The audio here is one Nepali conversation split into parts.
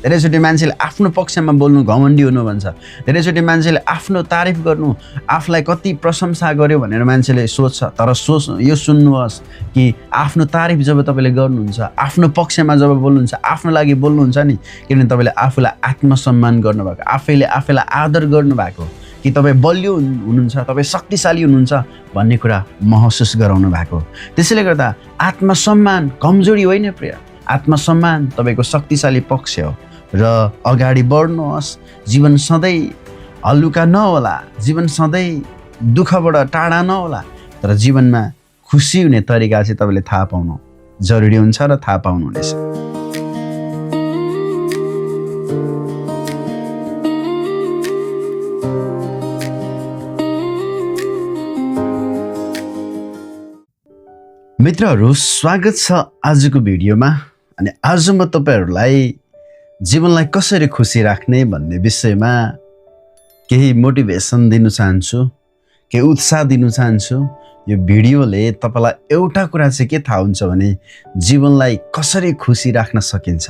धेरैचोटि मान्छेले आफ्नो पक्षमा बोल्नु घमण्डी हुनु भन्छ। धेरैचोटि मान्छेले आफ्नो तारिफ गर्नु, आफूलाई कति प्रशंसा गर्यो भनेर मान्छेले सोच्छ। तर यो सुन्नुहोस् कि आफ्नो तारिफ जब तपाईँले गर्नुहुन्छ, आफ्नो पक्षमा जब बोल्नुहुन्छ, आफ्नो लागि बोल्नुहुन्छ नि, किनभने तपाईँले आफूलाई आत्मसम्मान गर्नुभएको, आफैलाई आदर गर्नुभएको, कि तपाईँ बलियो हुनुहुन्छ, तपाईँ शक्तिशाली हुनुहुन्छ भन्ने कुरा महसुस गराउनु भएको। त्यसैले गर्दा आत्मसम्मान कमजोरी होइन प्रिय, आत्मसम्मान तपाईँको शक्तिशाली पक्ष हो। र अगाडि बढ्नुहोस्। जीवन सधैँ हल्लुका नहोला, जीवन सधैँ दुःखबाट टाढा नहोला, तर जीवनमा खुसी हुने तरिका चाहिँ तपाईँले थाहा पाउनु जरुरी हुन्छ र थाहा पाउनुहुनेछ। मित्रहरू, स्वागत छ आजको भिडियोमा। अनि आज म तपाईहरूलाई जीवनलाई कसरी खुसी राख्ने भन्ने विषयमा केही मोटिभेसन दिन चाहन्छु, केही उत्साह दिन चाहन्छु। यो भिडियोले तपाईलाई एउटा कुरा चाहिँ के थाहा हुन्छ भने जीवनलाई कसरी खुसी राख्न सकिन्छ,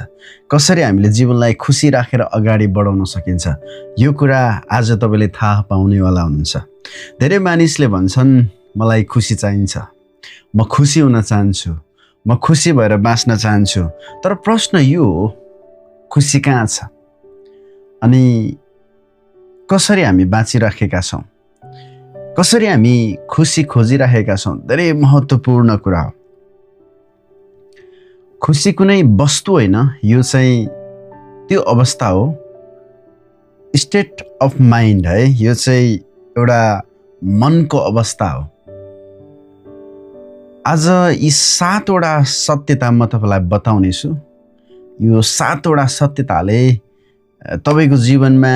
कसरी हामीले जीवनलाई खुसी राखेर अगाडि बढाउन सकिन्छ, यो कुरा आज तपाईँले थाहा पाउनेवाला हुनुहुन्छ। धेरै मानिसले भन्छन् मलाई खुसी चाहिन्छ, म खुसी हुन चाहन्छु, म खुसी भएर बाँच्न चाहन्छु। तर प्रश्न यो हो, खुसी कहाँ छ अनि कसरी हामी बाँचिराखेका छौँ, कसरी हामी खुसी खोजिराखेका छौँ, धेरै महत्त्वपूर्ण कुरा हो। खुसी कुनै वस्तु होइन, यो चाहिँ त्यो अवस्था हो, स्टेट अफ माइन्ड है। यो चाहिँ एउटा मनको अवस्था हो। आज यी 7वटा सत्यता म तपाईँलाई बताउनेछु। यो 7वटा सत्यताले तपाईँको जीवनमा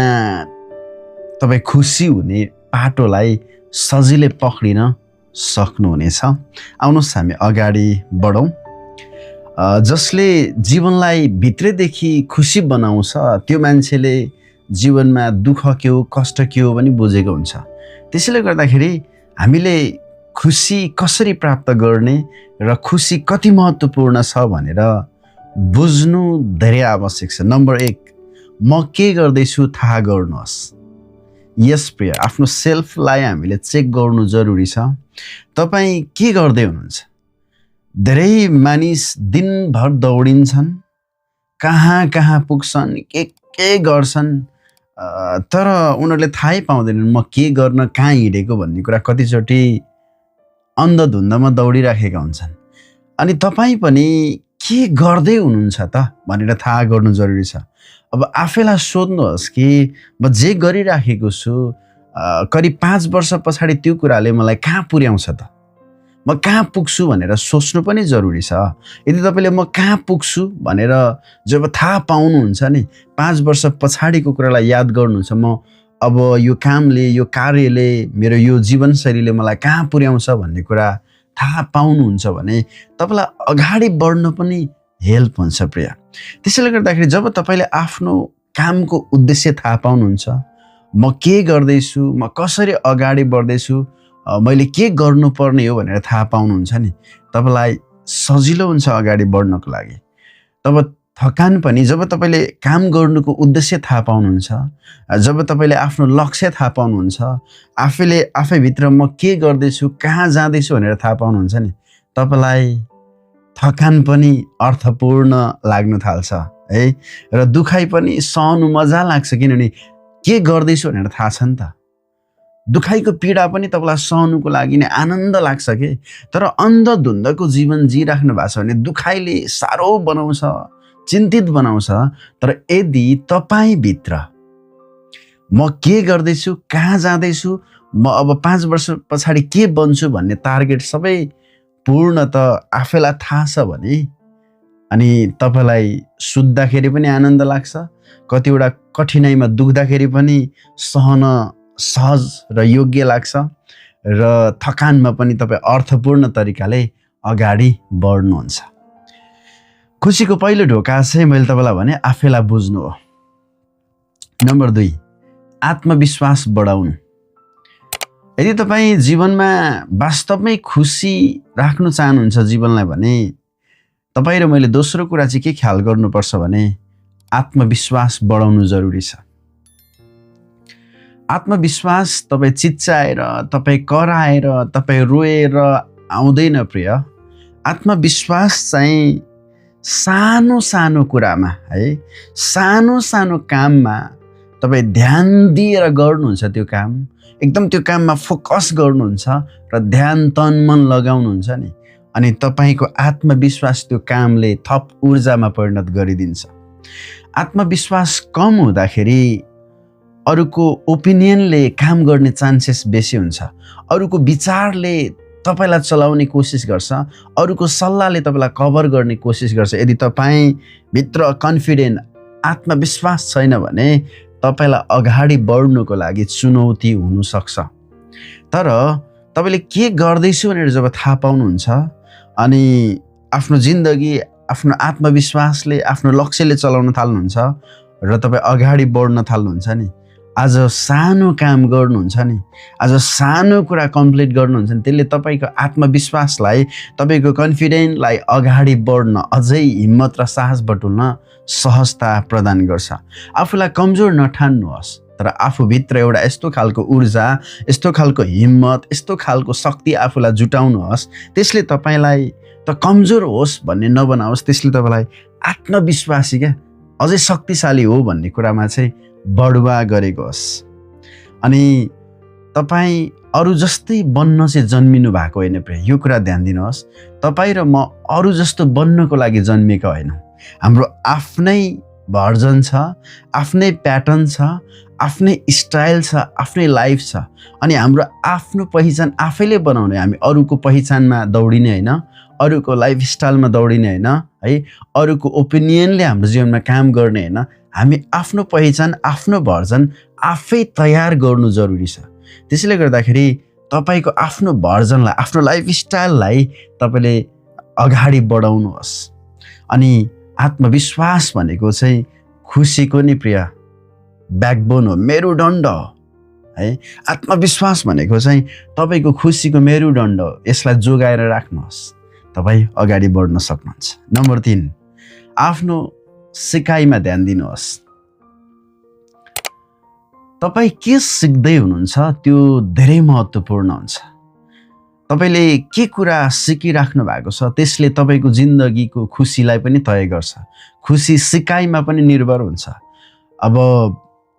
तपाईँ खुसी हुने बाटोलाई सजिलै पक्रिन सक्नुहुनेछ। आउनुहोस् हामी अगाडि बढौँ। जसले जीवनलाई भित्रैदेखि खुसी बनाउँछ त्यो मान्छेले जीवनमा दुःख के हो, कष्ट के हो पनि बुझेको हुन्छ। त्यसैले गर्दाखेरि हामीले खुसी कसरी प्राप्त गर्ने र खुसी कति महत्त्वपूर्ण छ भनेर बुझ्नु धेरै आवश्यक छ। नम्बर 1, म के गर्दैछु थाहा गर्नुहोस्। यस प्रिय, आफ्नो सेल्फलाई हामीले चेक गर्नु जरुरी छ। तपाईँ के गर्दै हुनुहुन्छ? धेरै मानिस दिनभर दौडिन्छन्, कहाँ कहाँ पुग्छन्, के गर्छन्, तर उनीहरूले थाहै पाउँदैनन् म के गर्न कहाँ हिँडेको भन्ने कुरा। कतिचोटि अन्धधुन्दामा दौडिराखेका हुन्छन्। अनि तपाईँ पनि के गर्दै हुनुहुन्छ त भनेर थाहा गर्नु जरुरी छ। अब आफैलाई सोध्नुहोस् कि म जे गरिराखेको छु करिब 5 वर्ष पछाडि त्यो कुराले मलाई कहाँ पुर्याउँछ त, म कहाँ पुग्छु भनेर सोच्नु पनि जरुरी छ। यदि तपाईँले म कहाँ पुग्छु भनेर जब थाहा पाउनुहुन्छ नि, 5 वर्ष पछाडिको कुरालाई याद गर्नुहुन्छ, म अब यो कामले, यो कार्यले, मेरो यो जीवनशैलीले मलाई कहाँ पुर्याउँछ भन्ने कुरा थाहा पाउनुहुन्छ भने तपाईँलाई अगाडि बढ्न पनि हेल्प हुन्छ प्रिय। त्यसैले गर्दाखेरि जब तपाईँले आफ्नो कामको उद्देश्य थाहा पाउनुहुन्छ, म के गर्दैछु, म कसरी अगाडि बढ्दैछु, मैले के गर्नुपर्ने हो भनेर थाहा पाउनुहुन्छ नि, तपाईँलाई सजिलो हुन्छ अगाडि बढ्नको लागि। तब थकान पनि, जब तपाईँले काम गर्नुको उद्देश्य थाहा पाउनुहुन्छ, जब तपाईँले आफ्नो लक्ष्य थाहा पाउनुहुन्छ, आफैभित्र म के गर्दैछु, कहाँ जाँदैछु भनेर थाहा पाउनुहुन्छ नि, तपाईँलाई थकान पनि अर्थपूर्ण लाग्न थाल्छ है। र दुखाइ पनि सहनु मजा लाग्छ, किनभने के गर्दैछु भनेर थाहा छ नि त। दुखाइको पीडा पनि तपाईँलाई सहनुको लागि नै आनन्द लाग्छ कि। तर अन्धधुन्धको जीवन जिराख्नु भएको छ भने दुखाइले साह्रो बनाउँछ, चिन्तित बनाउँछ। तर यदि तपाईँभित्र म के गर्दैछु, कहाँ जाँदैछु, म अब 5 वर्ष पछाडि के बन्छु भन्ने टार्गेट सबै पूर्ण त आफैलाई थाहा छ भने, अनि तपाईँलाई सुत्दाखेरि पनि आनन्द लाग्छ, कतिवटा कठिनाइमा दुख्दाखेरि पनि सहन सहज र योग्य लाग्छ, र थकानमा पनि तपाईँ अर्थपूर्ण तरिकाले अगाडि बढ्नुहुन्छ। खुसीको पहिलो ढोका चाहिँ मैले तपाईँलाई भने आफैलाई बुझ्नु हो। नम्बर 2, आत्मविश्वास बढाउनु। यदि तपाईँ जीवनमा वास्तवमै खुसी राख्न चाहनुहुन्छ जीवनलाई भने तपाईँ र मैले दोस्रो कुरा चाहिँ के ख्याल गर्नुपर्छ भने आत्मविश्वास बढाउनु जरुरी छ। आत्मविश्वास तपाईँ चिच्चाएर, तपाईँ कराएर, तपाईँ रोएर आउँदैन प्रिय। आत्मविश्वास चाहिँ सानो सानो कुरामा है, सानो सानो काममा तपाईँ ध्यान दिएर गर्नुहुन्छ। त्यो काम एकदम त्यो काममा फोकस गर्नुहुन्छ र ध्यान तन मन लगाउनुहुन्छ नि, अनि तपाईँको आत्मविश्वास त्यो कामले थप ऊर्जामा परिणत गरिदिन्छ। आत्मविश्वास कम हुँदाखेरि अरूको ओपिनियनले काम गर्ने चान्सेस बेसी हुन्छ। अरूको विचारले तपाईँलाई चलाउने कोसिस गर्छ, अरूको सल्लाहले तपाईँलाई कभर गर्ने कोसिस गर्छ। यदि तपाईँभित्र कन्फिडेन्ट आत्मविश्वास छैन भने तपाईँलाई अगाडि बढ्नुको लागि चुनौती हुनसक्छ। तर तपाईँले के गर्दैछु भनेर जब थाहा पाउनुहुन्छ अनि आफ्नो जिन्दगी आफ्नो आत्मविश्वासले आफ्नो लक्ष्यले चलाउन थाल्नुहुन्छ र तपाईँ अगाडि बढ्न थाल्नुहुन्छ नि, आज सानो काम गर्नुहुन्छ नि, आज सानो कुरा कम्प्लिट गर्नुहुन्छ नि, त्यसले तपाईँको आत्मविश्वासलाई, तपाईँको कन्फिडेन्टलाई अगाडि बढ्न, अझै हिम्मत र साहस बटुल्न सहजता प्रदान गर्छ। आफूलाई कमजोर नठान्नुहोस्, तर आफूभित्र एउटा यस्तो खालको ऊर्जा, यस्तो खालको हिम्मत, यस्तो खालको शक्ति आफूलाई जुटाउनुहोस्, त्यसले तपाईँलाई त कमजोर होस् भन्ने नबनाओस्, त्यसले तपाईँलाई आत्मविश्वासी क्या अझै शक्तिशाली हो भन्ने कुरामा चाहिँ बढुवा गरेको होस्। अनि तपाईँ अरू जस्तै बन्न चाहिँ जन्मिनु भएको होइन प्रिय, यो कुरा ध्यान दिनुहोस्। तपाईँ र म अरू जस्तो बन्नको लागि जन्मिएका होइनौँ। हाम्रो आफ्नै भर्जन छ, आफ्नै प्याटर्न छ, आफ्नै स्टाइल छ, आफ्नै लाइफ छ, अनि हाम्रो आफ्नो पहिचान आफैले बनाउने। हामी अरूको पहिचानमा दौडिने होइन, अरूको लाइफस्टाइलमा दौडिने होइन है, अरूको ओपिनियनले हाम्रो जीवनमा काम गर्ने होइन। हामी आफ्नो पहिचान, आफ्नो भर्जन आफै तयार गर्नु जरुरी छ। त्यसैले गर्दाखेरि तपाईँको आफ्नो भर्जनलाई, आफ्नो लाइफस्टाइललाई तपाईँले अगाडि बढाउनुहोस्। अनि आत्मविश्वास भनेको चाहिँ खुसीको नि प्रिय ब्याकबोन हो, मेरुदण्ड हो है। आत्मविश्वास भनेको चाहिँ तपाईँको खुसीको मेरुदण्ड हो। यसलाई जोगाएर राख्नुहोस्, तपाईँ अगाडि बढ्न सक्नुहुन्छ। नम्बर 3, आफ्नो सिकाइमा ध्यान दिनुहोस्। तपाईँ के सिक्दै हुनुहुन्छ त्यो धेरै महत्त्वपूर्ण हुन्छ। तपाईँले के कुरा सिकिराख्नु भएको छ त्यसले तपाईँको जिन्दगीको खुसीलाई पनि तय गर्छ। खुसी सिकाइमा पनि निर्भर हुन्छ। अब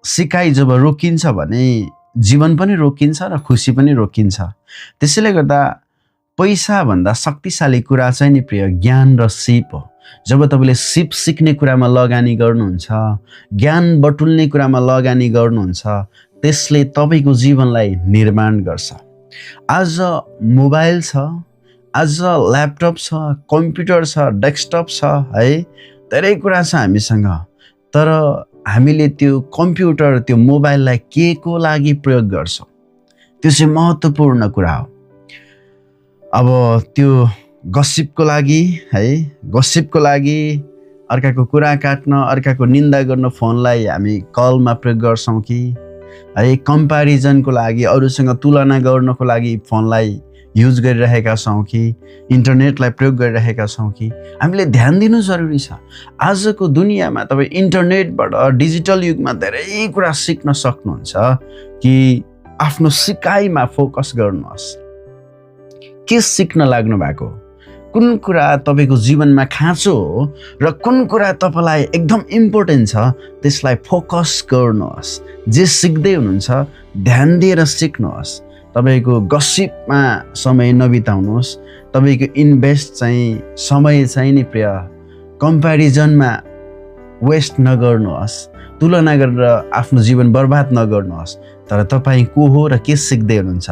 सिकाइ जब रोकिन्छ भने जीवन पनि रोकिन्छ र खुसी पनि रोकिन्छ। त्यसैले गर्दा पैसाभन्दा शक्तिशाली कुरा चाहिँ नि प्रिय ज्ञान र सिप हो। जब तपाईँले सिप सिक्ने कुरामा लगानी गर्नुहुन्छ, ज्ञान बटुल्ने कुरामा लगानी गर्नुहुन्छ, त्यसले तपाईँको जीवनलाई निर्माण गर्छ। आज मोबाइल छ, आज ल्यापटप छ, कम्प्युटर छ, डेस्कटप छ है, धेरै कुरा छ हामीसँग। तर हामीले त्यो कम्प्युटर, त्यो मोबाइललाई के को लागि प्रयोग गर्छौँ त्यो चाहिँ महत्त्वपूर्ण कुरा हो। अब त्यो गसिपको लागि है, गसिपको लागि अर्काको कुरा काट्न, अर्काको निन्दा गर्न फोनलाई हामी कलमा प्रयोग गर्छौँ कि है, कम्प्यारिजनको लागि, अरूसँग तुलना गर्नको लागि फोनलाई युज गरिरहेका छौँ कि इन्टरनेटलाई प्रयोग गरिरहेका छौँ कि, हामीले ध्यान दिनु जरुरी छ। आजको दुनियाँमा तपाईँ इन्टरनेटबाट, डिजिटल युगमा धेरै कुरा सिक्न सक्नुहुन्छ कि आफ्नो सिकाइमा फोकस गर्नुहोस्। के सिक्न लाग्नु भएको, कुन कुरा तपाईँको जीवनमा खाँचो हो र कुन कुरा तपाईँलाई एकदम इम्पोर्टेन्ट छ त्यसलाई फोकस गर्नुहोस्। जे सिक्दै हुनुहुन्छ ध्यान दिएर सिक्नुहोस्। तपाईँको गसिपमा समय नबिताउनुहोस्। तपाईँको इन्भेस्ट चाहिँ समय चाहिँ नि प्रिय कम्प्यारिजनमा वेस्ट नगर्नुहोस्। तुलना गरेर आफ्नो जीवन बर्बाद नगर्नुहोस्। तर तपाईँ को हो र के सिक्दै हुनुहुन्छ,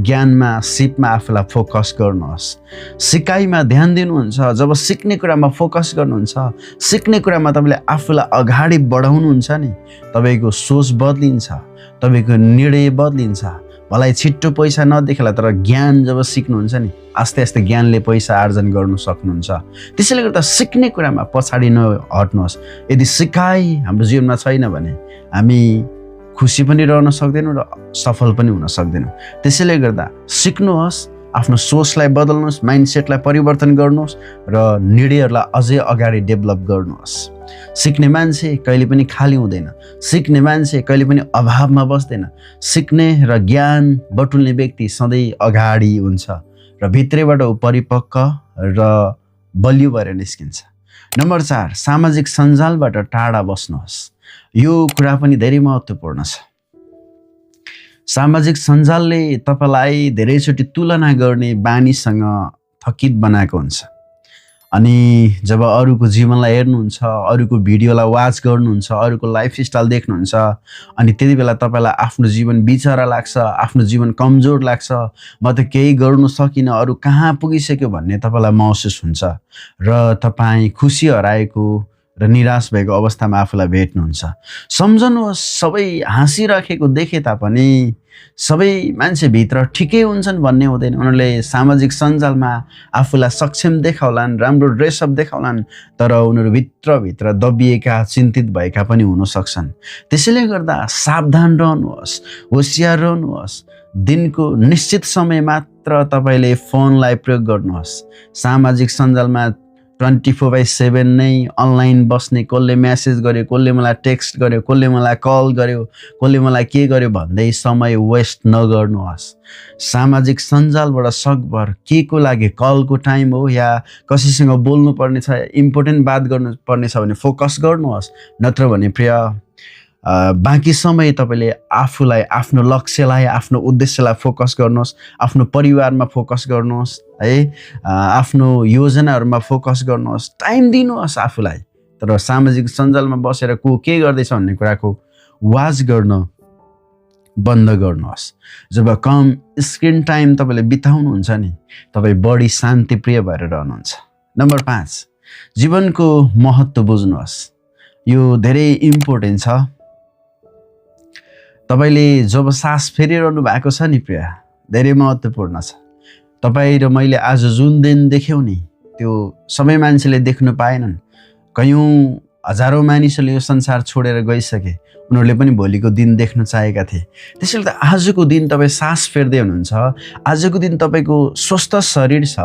ज्ञानमा, सिपमा आफूलाई फोकस गर्नुहोस्। सिकाइमा ध्यान दिनुहुन्छ। जब सिक्ने कुरामा फोकस गर्नुहुन्छ, सिक्ने कुरामा तपाईँले आफूलाई अगाडि बढाउनुहुन्छ नि, तपाईँको सोच बदलिन्छ, तपाईँको निर्णय बदलिन्छ। भलाइ छिट्टो पैसा नदेखेला तर ज्ञान जब सिक्नुहुन्छ नि, आस्ते आस्ते ज्ञानले पैसा आर्जन गर्नु सक्नुहुन्छ। त्यसैले गर्दा सिक्ने कुरामा पछाडि नहट्नुहोस्। यदि सिकाइ हाम्रो जीवनमा छैन भने हामी खुसी पनि रहन सक्दैनौँ र सफल पनि हुन सक्दैनौँ। त्यसैले गर्दा सिक्नुहोस्, आफ्नो सोचलाई बदल्नुहोस्, माइन्डसेटलाई परिवर्तन गर्नुहोस् र निर्णयहरूलाई अझै अगाडि डेभलप गर्नुहोस्। सिक्ने मान्छे कहिले पनि खाली हुँदैन, सिक्ने मान्छे कहिले पनि अभावमा बस्दैन। सिक्ने र ज्ञान बटुल्ने व्यक्ति सधैँ अगाडि हुन्छ र भित्रैबाट ऊ परिपक्व र बलियो भएर निस्किन्छ। नम्बर 4, सामाजिक सञ्जालबाट टाढा बस्नुहोस्। यो कुरा पनि धेरै महत्त्वपूर्ण छ। सामाजिक सञ्जालले तपाईलाई धेरैचोटि तुलना गर्ने बानीसँग थकित बनाएको हुन्छ। अनि जब अरूको जीवनलाई हेर्नुहुन्छ, अरूको भिडियोलाई वाच गर्नुहुन्छ, अरूको लाइफस्टाइल देख्नुहुन्छ, अनि त्यति बेला तपाईँलाई आफ्नो जीवन बिचरा लाग्छ, आफ्नो जीवन कमजोर लाग्छ, म त केही गर्नु सकिनँ, अरू कहाँ पुगिसक्यो भन्ने तपाईँलाई महसुस हुन्छ र तपाईँ खुसी हराएको र निराश भएको अवस्थामा आफूलाई भेट्नुहुन्छ। सम्झनुहोस्, सबै हाँसिराखेको देखे तापनि सबै मान्छे भित्र ठिकै हुन्छन् भन्ने हुँदैन। उनीहरूले सामाजिक सञ्जालमा आफूलाई सक्षम देखाउलान्, राम्रो ड्रेसअप देखाउलान्, तर उनीहरू भित्रभित्र दबिएका, चिन्तित भएका पनि हुन सक्छन्। त्यसैले गर्दा सावधान रहनुहोस्, होसियार रहनुहोस्। दिनको निश्चित समय मात्र तपाईँले फोनलाई प्रयोग गर्नुहोस्। सामाजिक सञ्जालमा 24/7 नै अनलाइन बस्ने, कसले म्यासेज गर्यो, कसले मलाई टेक्स्ट गर्यो, कसले मलाई कल गर्यो, कसले मलाई के गर्यो भन्दै समय वेस्ट नगर्नुहोस्। सामाजिक सञ्जालबाट सकभर के को लागि कलको टाइम हो या कसैसँग बोल्नु पर्ने छ, इम्पोर्टेन्ट बात गर्नु पर्ने छ भने फोकस गर्नुहोस्। नत्र भने बाँकी समय तपाईँले आफूलाई, आफ्नो लक्ष्यलाई, आफ्नो उद्देश्यलाई फोकस गर्नुहोस्, आफ्नो परिवारमा फोकस गर्नुहोस् है, आफ्नो योजनाहरूमा फोकस गर्नुहोस्, टाइम दिनुहोस् आफूलाई। तर सामाजिक सञ्जालमा बसेर को के गर्दैछ भन्ने कुराको वाच गर्न बन्द गर्नुहोस्। जब कम स्क्रिन टाइम तपाईँले बिताउनुहुन्छ नि, तपाईँ बढी शान्तिप्रिय भएर रहनुहुन्छ। नम्बर 5, जीवनको महत्त्व बुझ्नुहोस्। यो धेरै इम्पोर्टेन्ट छ। तपाईले जब सास फेरिरहनु भएको छ नि प्रिय, धेरै महत्त्वपूर्ण छ। तपाईँ र मैले आज जुन दिन देख्यौँ नि, त्यो सबै मान्छेले देख्नु पाएनन्। कयौँ हजारौँ मानिसहरूले यो संसार छोडेर गइसके, उनीहरूले पनि भोलिको दिन देख्न चाहेका थिए। त्यसैले त आजको दिन तपाईँ सास फेर्दै हुनुहुन्छ, आजको दिन तपाईँको स्वस्थ शरीर छ,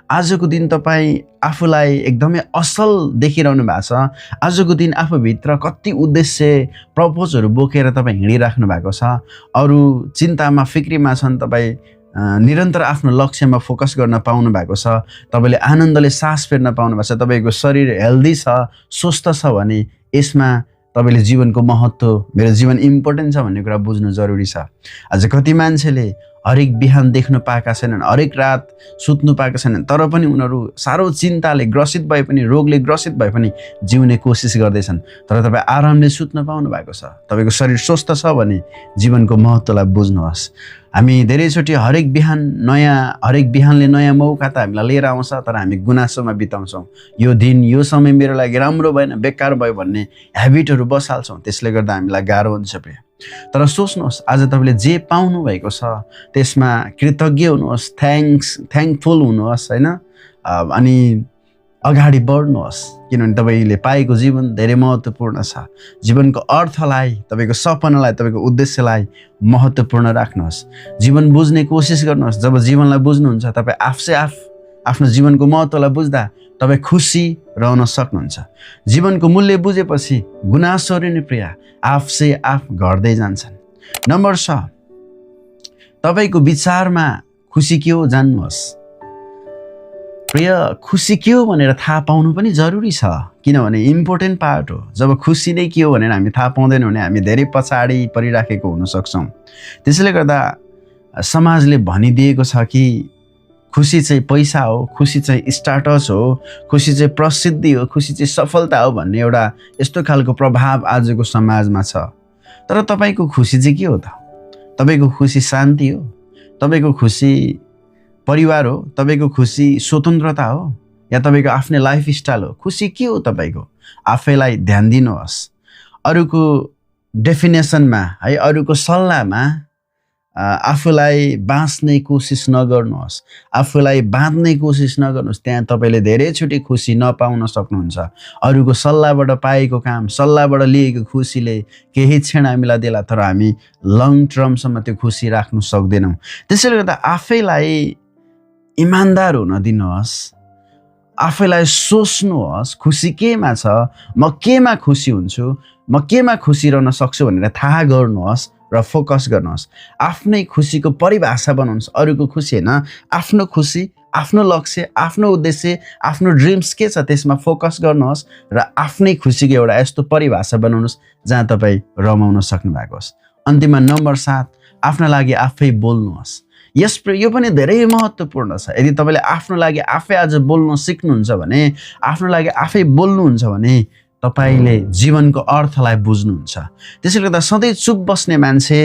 आजको दिन तपाईँ आफूलाई एकदमै असल देखिरहनु भएको छ, आजको दिन आफूभित्र कति उद्देश्य, प्रपोजहरू बोकेर तपाईँ हिँडिराख्नु भएको छ, अरू चिन्तामा, फिक्रीमा छन्, तपाईँ निरन्तर आफ्नो लक्ष्यमा फोकस गर्न पाउनु भएको छ, तपाईँले आनन्दले सास फेर्न पाउनु भएको छ, तपाईँको शरीर हेल्दी छ, स्वस्थ छ भने यसमा तपाईँले जीवनको महत्त्व, मेरो जीवन इम्पोर्टेन्ट छ भन्ने कुरा बुझ्नु जरुरी छ। आज कति मान्छेले हरेक बिहान देख्न पाएका छैनन्, हरेक रात सुत्नु पाएका छैनन्, तर पनि उनीहरू साह्रो चिन्ताले ग्रसित भए पनि, रोगले ग्रसित भए पनि जिउने कोसिस गर्दैछन्। तर तपाईँ आरामले सुत्न पाउनु भएको छ, तपाईँको शरीर स्वस्थ छ भने जीवनको महत्त्वलाई बुझ्नुहोस्। हामी धेरैचोटि हरेक बिहानले नयाँ मौका त हामीलाई लिएर आउँछ, तर हामी गुनासोमा बिताउँछौँ। यो दिन, यो समय मेरो लागि राम्रो भएन, बेकार भयो भन्ने ह्याबिटहरू बसाल्छौँ। त्यसले गर्दा हामीलाई गाह्रो हुन्छ प्रिय। तर सोच्नुहोस्, आज तपाईँले जे पाउनु भएको छ त्यसमा कृतज्ञ हुनुहोस्, थ्याङ्कफुल हुनुहोस् होइन, अनि अगाडि बढ्नुहोस्। किनभने तपाईँले पाएको जीवन धेरै महत्त्वपूर्ण छ। जीवनको अर्थलाई, तपाईँको सपनालाई, तपाईँको उद्देश्यलाई महत्त्वपूर्ण राख्नुहोस्। जीवन बुझ्ने कोसिस गर्नुहोस्। जब जीवनलाई बुझ्नुहुन्छ, तपाईँ आफसे आफ्नो जीवनको महत्त्वलाई बुझ्दा तपाईँ खुसी रहन सक्नुहुन्छ। जीवनको मूल्य बुझेपछि गुनासोहरू नि प्रिय आफसे आफ घट्दै जान्छन्। नम्बर 6, तपाईँको विचारमा खुसी के हो जान्नुहोस्। प्रिय, खुसी के हो भनेर थाहा पाउनु पनि जरुरी छ, किनभने इम्पोर्टेन्ट पार्ट हो। जब खुसी नै के हो भनेर हामी थाहा पाउँदैनौँ भने हामी धेरै पछाडि परिराखेको हुन सक्छौँ। त्यसैले गर्दा समाजले भनिदिएको छ कि खुसी चाहिँ पैसा हो, खुसी चाहिँ स्टाटस हो, खुसी चाहिँ प्रसिद्धि हो, खुसी चाहिँ सफलता हो भन्ने एउटा यस्तो खालको प्रभाव आजको समाजमा छ। तर तपाईँको खुसी चाहिँ के हो त? तपाईँको खुसी शान्ति हो, तपाईँको खुसी परिवार हो, तपाईँको खुसी स्वतन्त्रता हो, या तपाईँको आफ्नै लाइफस्टाइल हो? खुसी के हो तपाईँको? आफैलाई ध्यान दिनुहोस्। अरूको डेफिनेसनमा है, अरूको सल्लाहमा आफूलाई बाँच्ने कोसिस नगर्नुहोस्, आफूलाई बाँध्ने कोसिस नगर्नुहोस्। त्यहाँ तपाईँले धेरैचोटि खुसी नपाउन सक्नुहुन्छ। अरूको सल्लाहबाट पाएको काम, सल्लाहबाट लिएको खुसीले केही क्षण हामीलाई देला, तर हामी लङ टर्मसम्म त्यो खुसी राख्नु सक्दैनौँ। त्यसैले गर्दा आफैलाई इमान्दार हुन दिनुहोस्। आफैलाई सोच्नुहोस् खुसी केमा छ, म केमा खुसी हुन्छु, म केमा खुसी रहन सक्छु भनेर थाहा गर्नुहोस् र फोकस गर्नुहोस्। आफ्नै खुसीको परिभाषा बनाउनुहोस्, अरूको खुसी होइन। आफ्नो खुसी, आफ्नो लक्ष्य, आफ्नो उद्देश्य, आफ्नो ड्रिम्स के छ त्यसमा फोकस गर्नुहोस् र आफ्नै खुसीको एउटा यस्तो परिभाषा बनाउनुहोस् जहाँ तपाईँ रमाउन सक्नु भएको होस्। अन्तिममा नम्बर 7, आफ्नो लागि आफै बोल्नुहोस्। यो पनि धेरै महत्त्वपूर्ण छ। यदि तपाईँले आफ्नो लागि आफै आज बोल्न सिक्नुहुन्छ भने, आफ्नो लागि आफै बोल्नुहुन्छ भने तपाईँले जीवनको अर्थलाई बुझ्नुहुन्छ। त्यसैले गर्दा सधैँ चुप बस्ने मान्छे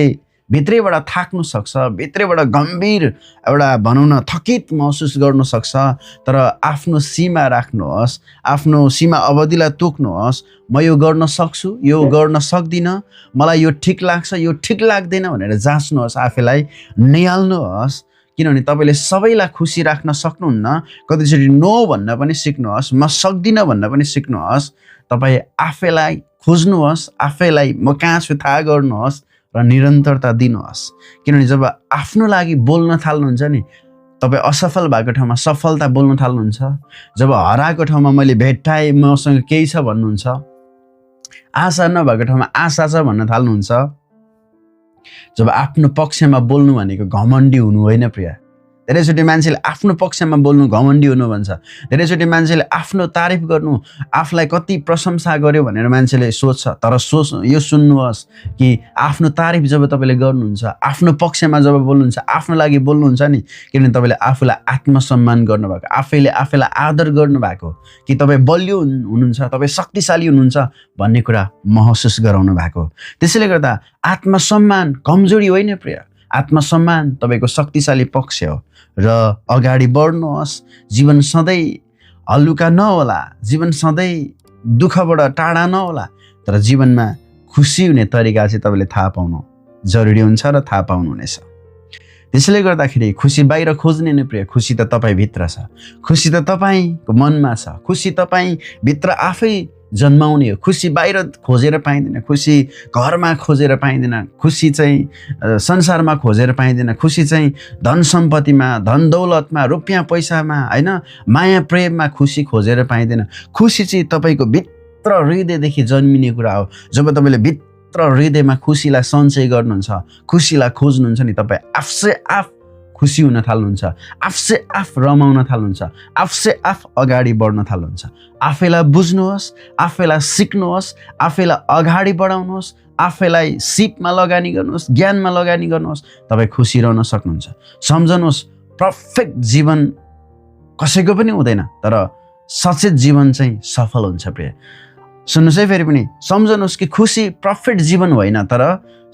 भित्रैबाट थाक्नु सक्छ, भित्रैबाट गम्भीर एउटा भनौँ न थकित महसुस गर्नु सक्छ। तर आफ्नो सीमा राख्नुहोस्, आफ्नो सीमा अवधिलाई तोक्नुहोस्। म यो गर्न सक्छु, यो गर्न सक्दिनँ, मलाई यो ठिक लाग्छ, यो ठिक लाग्दैन भनेर जाँच्नुहोस्, आफैलाई निहाल्नुहोस्। किनभने तपाईँले सबैलाई खुसी राख्न सक्नुहुन्न। कतिचोटि नो भन्न पनि सिक्नुहोस्, म सक्दिनँ भन्न पनि सिक्नुहोस्। तपाईँ आफैलाई खोज्नुहोस्, आफैलाई म कहाँ छु थाहा गर्नुहोस् र निरन्तरता दिनुहोस्। किनभने जब आफ्नो लागि बोल्न थाल्नुहुन्छ नि, तपाईँ असफल भएको ठाउँमा सफलता बोल्न थाल्नुहुन्छ। जब हराएको ठाउँमा मैले भेट्टाएँ, मसँग केही छ भन्नुहुन्छ। आशा नभएको ठाउँमा आशा छ भन्न थाल्नुहुन्छ। जब आफ्नो पक्षमा बोल्नु भनेको घमण्डी हुनु होइन प्रिय। धेरैचोटि मान्छेले आफ्नो पक्षमा बोल्नु घमण्डी हुनु भन्छ। धेरैचोटि मान्छेले आफ्नो तारिफ गर्नु, आफूलाई कति प्रशंसा गर्यो भनेर मान्छेले सोच्छ। तर यो सुन्नुहोस् कि आफ्नो तारिफ जब तपाईँले गर्नुहुन्छ, आफ्नो पक्षमा जब बोल्नुहुन्छ, आफ्नो लागि बोल्नुहुन्छ नि, किनभने तपाईँले आफूलाई आत्मसम्मान गर्नुभएको, आफैले आफैलाई आदर गर्नुभएको, कि तपाईँ बलियो हुनुहुन्छ, तपाईँ शक्तिशाली हुनुहुन्छ भन्ने कुरा महसुस गराउनु भएको। त्यसैले गर्दा आत्मसम्मान कमजोरी होइन प्रिय। आत्मसम्मान तपाईँको शक्तिशाली पक्ष हो। र अगाडि बढ्नुहोस्। जीवन सधैँ हल्लुका नहोला, जीवन सधैँ दुःखबाट टाढा नहोला, तर जीवनमा खुसी हुने तरिका चाहिँ तपाईँले थाहा पाउनु जरुरी हुन्छ र थाहा पाउनुहुनेछ। त्यसैले गर्दाखेरि खुसी बाहिर खोज्ने नै प्रिय, खुसी त तपाईँभित्र छ, खुसी त तपाईँको मनमा छ, खुसी तपाईँभित्र आफै जन्माउने हो। खुसी बाहिर खोजेर पाइँदैन, खुसी घरमा खोजेर पाइँदैन, खुसी चाहिँ संसारमा खोजेर पाइँदैन, खुसी चाहिँ धन सम्पत्तिमा, धन दौलतमा, रुपियाँ पैसामा होइन, माया प्रेममा खुसी खोजेर पाइँदैन। खुसी चाहिँ तपाईँको भित्र हृदयदेखि जन्मिने कुरा हो। जब तपाईँले भित्र हृदयमा खुसीलाई सञ्चय गर्नुहुन्छ, खुसीलाई खोज्नुहुन्छ नि, तपाईँ आफसे आफ खुसी हुन थाल्नुहुन्छ, आफसे आफ रमाउन थाल्नुहुन्छ, आफसे आफ अगाडि बढ्न थाल्नुहुन्छ। आफैलाई बुझ्नुहोस्, आफैलाई सिक्नुहोस्, आफैलाई अगाडि बढाउनुहोस्, आफैलाई सिपमा लगानी गर्नुहोस्, ज्ञानमा लगानी गर्नुहोस्, तपाईँ खुसी रहन सक्नुहुन्छ। सम्झनुहोस्, पर्फेक्ट जीवन कसैको पनि हुँदैन, तर सचेत जीवन चाहिँ सफल हुन्छ प्रिय। सुन्नुहोस् है, फेरि पनि सम्झनुहोस् कि खुसी पर्फेक्ट जीवन होइन, तर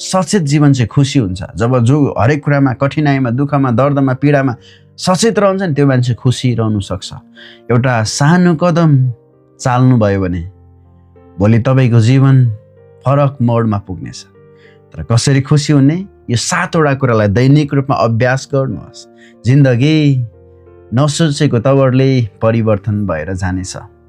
सचेत जीवन चाहिँ खुसी हुन्छ। जब जो हरेक कुरामा, कठिनाइमा, दुःखमा, दर्दमा, पीडामा सचेत रहन्छ नि, त्यो मान्छे खुसी रहनु सक्छ। एउटा सानो कदम चाल्नुभयो भने भोलि तपाईँको जीवन फरक मोडमा पुग्नेछ। तर कसरी खुसी हुने, यो 7वटा कुरालाई दैनिक रूपमा अभ्यास गर्नुहोस्। जिन्दगी नसोचेको तवरले परिवर्तन भएर जानेछ।